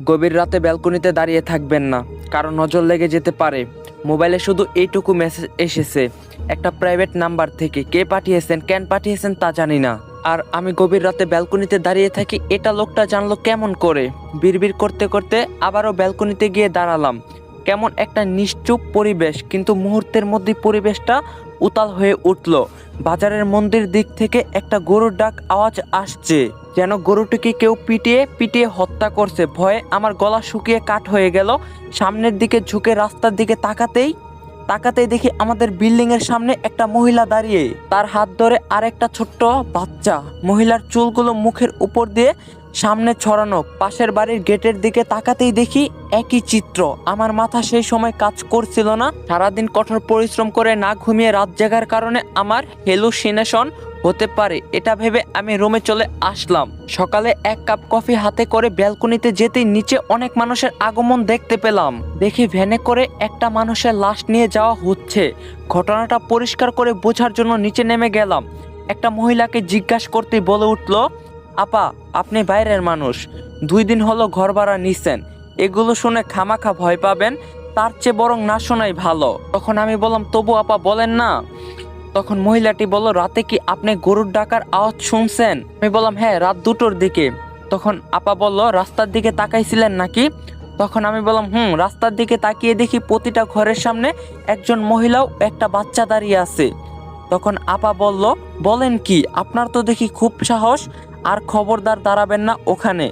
গভীর রাতে ব্যালকনিতে দাঁড়িয়ে থাকবেন না, কারণ নজর লেগে যেতে পারে। মোবাইলে শুধু এইটুকু মেসেজ এসেছে একটা প্রাইভেট নাম্বার থেকে। কে পাঠিয়েছেন, কেন পাঠিয়েছেন তা জানি না। আর আমি গভীর রাতে ব্যালকনিতে দাঁড়িয়ে থাকি, এটা লোকটা জানলো কেমন করে? বিড়বিড় করতে করতে আবারও ব্যালকনিতে গিয়ে দাঁড়ালাম। কেমন একটা নিশ্চুপ পরিবেশ, কিন্তু মুহূর্তের মধ্যেই পরিবেশটা উতাল হয়ে উঠল। বাজারের মন্দির দিক থেকে একটা গরুর ডাক আওয়াজ আসছে, যেন গরুটিকে কেউ পিটিয়ে পিটিয়ে হত্যা করছে। ভয়ে আমার গলা শুকিয়ে কাঠ হয়ে গেল। সামনের দিকে ঝুঁকে রাস্তার দিকে তাকাতেই দেখি আমাদের বিল্ডিং এর সামনে একটা মহিলা দাঁড়িয়ে, তার হাত ধরে আরেকটা ছোট্ট বাচ্চা। মহিলার চুলগুলো মুখের উপর দিয়ে সামনে ছড়ানো। পাশের বাড়ির গেটের দিকে তাকাতেই দেখি একই চিত্র। আমার মাথা সেই সময় কাজ করছিল না। সারাদিন কঠোর পরিশ্রম করে না ঘুমিয়ে রাত জাগার কারণে আমার হেলুসিনেশন হতে পারে, এটা ভেবে আমি রুমে চলে আসলাম। সকালে এক কাপ কফি হাতে করে ব্যালকনিতে যেতেই নিচে অনেক মানুষের আগমন দেখতে পেলাম। দেখি ভ্যানে করে একটা মানুষের লাশ নিয়ে যাওয়া হচ্ছে। ঘটনাটা পরিষ্কার করে বোঝার জন্য নিচে নেমে গেলাম। একটা মহিলাকে জিজ্ঞাসা করতেই বলে উঠলো, আপা, আপনি বাইরের মানুষ, 2 দিন হলো ঘর ভাড়া নিছেন, এগুলো শুনে খামাখা ভয় পাবেন, তার চেয়ে বরং না শোনাই ভালো। তখন আমি বললাম, তবু আপা বলেন না। তখন মহিলাটি বলল, রাতে কি আপনি গরুর ডাকার আওয়াজ শুনছেন? আমি বললাম, হ্যাঁ, রাত 2টোর দিকে। তখন আপা বলল, রাস্তার দিকে তাকাইছিলেন নাকি? তখন আমি বললাম, রাস্তার দিকে তাকিয়ে দেখি প্রতিটা ঘরের সামনে একজন মহিলাও একটা বাচ্চা দাঁড়িয়ে আছে। তখন আপা বলল, বলেন কি, আপনার তো দেখি খুব সাহস, আর খবরদার দাঁড়াবেন না ওখানে।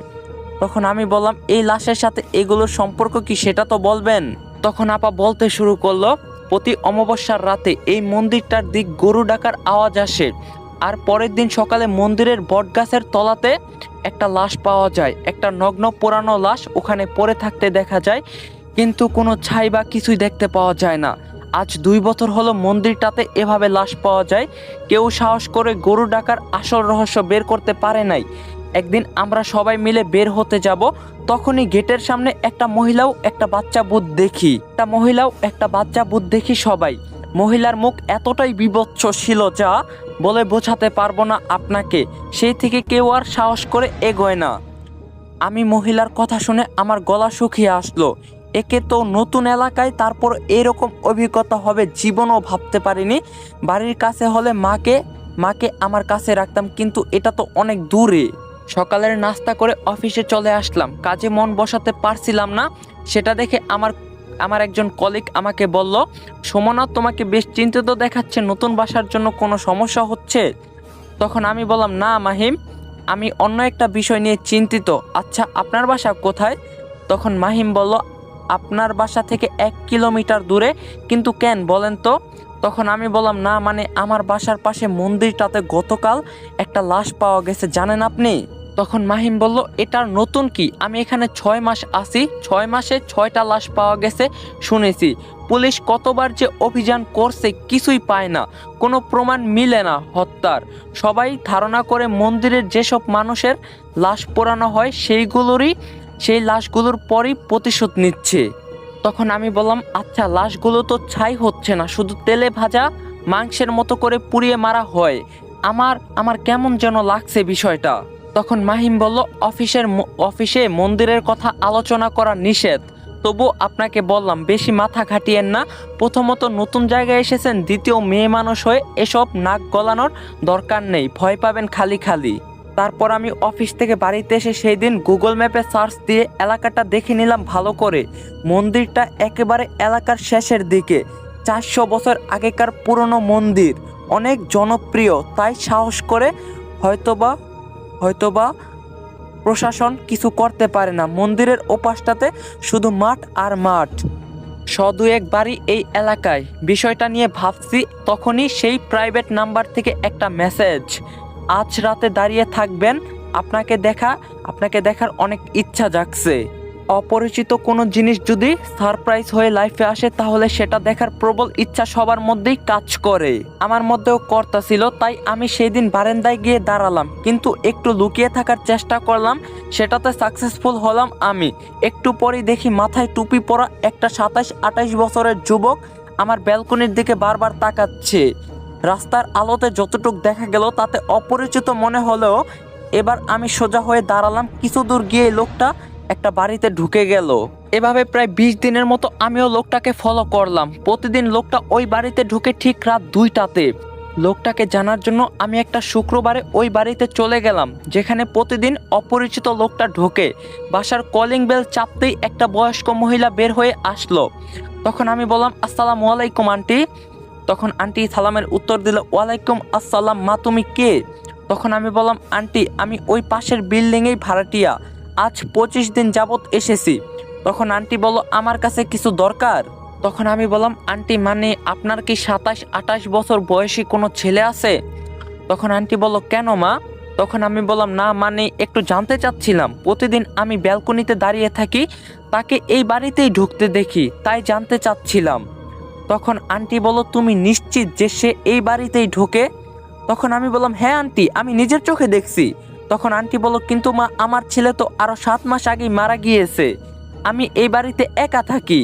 তখন আমি বললাম, এই লাশের সাথে এগুলোর সম্পর্ক কি সেটা তো বলবেন। তখন আপা বলতে শুরু করলো, প্রতি অমাবস্যার রাতে এই মন্দিরটার দিক গরু ডাকার আওয়াজ আসে। আর পরের দিন সকালে মন্দিরের বটগাছের তলাতে একটা লাশ পাওয়া যায়, একটা নগ্ন পোড়ানো লাশ ওখানে পড়ে থাকতে দেখা যায়, কিন্তু কোনো ছাই বা কিছুই দেখতে পাওয়া যায় না। আজ 2 বছর হলো মন্দিরটাতে এভাবে লাশ পাওয়া যায়। কেউ সাহস করে গরু ডাকার আসল রহস্য বের করতে পারে নাই। একদিন আমরা সবাই মিলে বের হতে যাব, তখনই গেটের সামনে একটা মহিলাও একটা বাচ্চা ভূত দেখি সবাই। মহিলার মুখ এতটাই বিভৎস ছিল যা বলে বোঝাতে পারবো না আপনাকে। সেই থেকে কেউ আর সাহস করে এগোয় না। আমি মহিলার কথা শুনে আমার গলা শুকিয়ে আসলো। একে তো নতুন এলাকায়, তারপর এরকম অভিজ্ঞতা হবে জীবনও ভাবতে পারিনি। বাড়ির কাছে হলে মাকে আমার কাছে রাখতাম, কিন্তু এটা তো অনেক দূরে। সকালের নাস্তা করে অফিসে চলে আসলাম। কাজে মন বসাতে পারছিলাম না। সেটা দেখে আমার একজন কলিগ আমাকে বলল, সুমনা, তোমাকে বেশ চিন্তিত দেখাচ্ছে, নতুন বাসার জন্য কোনো সমস্যা হচ্ছে? তখন আমি বললাম, না মাহিম, আমি অন্য একটা বিষয় নিয়ে চিন্তিত। আচ্ছা, আপনার বাসা কোথায়? তখন মাহিম বলল, আপনার বাসা থেকে 1 কিলোমিটার দূরে। কিন্তু কেন বলেন তো? তখন আমি বললাম, না মানে আমার বাসার পাশে মন্দিরটাতে গতকাল একটা লাশ পাওয়া গেছে, জানেন আপনি? তখন মাহিম বলল, এটার নতুন কি? আমি এখানে 6 মাস আছি, 6 মাসে 6টা লাশ পাওয়া গেছে শুনেছি। পুলিশ কতবার যে অভিযান করছে, কিছুই পায় না, কোনো প্রমাণ মিলে না হত্যার। সবাই ধারণা করে মন্দিরের যেসব মানুষের লাশ পোড়ানো হয় সেই লাশগুলোর পরই প্রতিশোধ নিচ্ছে। তখন আমি বললাম, আচ্ছা, লাশগুলো তো ছাই হচ্ছে না, শুধু তেলে ভাজা মাংসের মতো করে পুড়িয়ে মারা হয়। আমার কেমন যেন লাগছে বিষয়টা। তখন মাহিম বলল, অফিসে মন্দিরের কথা আলোচনা করা নিষেধ, তবু আপনাকে বললাম বেশি মাথা ঘাটিয়েন না। প্রথমত নতুন জায়গায় এসেছেন, দ্বিতীয় মেয়ে মানুষ হয়ে এসব নাক গলানোর দরকার নেই, ভয় পাবেন খালি খালি। তারপর আমি অফিস থেকে বাড়িতে এসে সেই দিন গুগল ম্যাপে সার্চ দিয়ে এলাকাটা দেখে নিলাম ভালো করে। মন্দিরটা একেবারে এলাকার শেষের দিকে। 400 বছর আগেকার পুরনো মন্দির, অনেক জনপ্রিয়, তাই সাহস করে হয়তোবা প্রশাসন কিছু করতে পারে না। মন্দিরের ওপাশটাতে শুধু মাঠ আর মাঠ, 100-2 বাড়ি এই এলাকায়। বিষয়টা নিয়ে ভাবছি, তখনই সেই প্রাইভেট নাম্বার থেকে একটা মেসেজ, আজ রাতে দাঁড়িয়ে থাকবেন, আপনাকে দেখার অনেক ইচ্ছা জাগছে। অপরিচিত কোনো জিনিস যদি সারপ্রাইজ হয়ে লাইফে আসে, তাহলে সেটা দেখার প্রবল ইচ্ছা সবার মধ্যেই কাজ করে। আমার মধ্যেও কর্তা ছিল, তাই আমি সেই দিন বারান্দায় গিয়ে দাঁড়ালাম, কিন্তু একটু লুকিয়ে থাকার চেষ্টা করলাম, সেটাতে সাকসেসফুল হলাম আমি। একটু পরেই দেখি মাথায় টুপি পরা একটা 27-28 বছরের যুবক আমার ব্যালকনির দিকে বারবার তাকাচ্ছে। রাস্তার আলোতে যতটুক দেখা গেল তাতে অপরিচিত মনে হলেও এবার আমি সোজা হয়ে দাঁড়ালাম। কিছু দূর গিয়ে লোকটা একটা বাড়িতে ঢুকে গেল। এভাবে প্রায় 20 দিনের মতো আমিও লোকটাকে ফলো করলাম। প্রতিদিন লোকটা ওই বাড়িতে ঢুকে ঠিক রাত 2টাতে। লোকটাকে জানার জন্য আমি একটা শুক্রবারে ওই বাড়িতে চলে গেলাম, যেখানে প্রতিদিন অপরিচিত লোকটা ঢোকে। বাসার কলিং বেল চাপতেই একটা বয়স্ক মহিলা বের হয়ে আসলো। তখন আমি বললাম, আসসালামু আলাইকুম আন্টি। তখন আন্টি সালামের উত্তর দিল, ওয়ালাইকুম আসসালাম, মা তুমি কে? তখন আমি বললাম, আন্টি আমি ওই পাশের বিল্ডিংয়েই ভাড়াটিয়া, আজ 25 দিন যাবত এসেছি। তখন আন্টি বলল, আমার কাছে কিছু দরকার। তখন আমি বললাম, আন্টি মানে আপনার কি 27-28 বছর বয়সী কোনো ছেলে আছে? তখন আন্টি বলল, কেন মা? তখন আমি বললাম, না মানে একটু জানতে চাচ্ছিলাম, প্রতিদিন আমি ব্যালকনিতে দাঁড়িয়ে থাকি, তাকে এই বাড়িতেই ঢুকতে দেখি, তাই জানতে চাচ্ছিলাম। তখন আন্টি বলল, তুমি নিশ্চিত যে সে এই বাড়িতেই ঢোকে? তখন আমি বললাম, হ্যাঁ আন্টি আমি নিজের চোখে দেখছি। তখন আন্টি বলল, কিন্তু মা আমার ছেলে তো আরো 7 মাস আগেই মারা গিয়েছে, আমি এই বাড়িতে একা থাকি।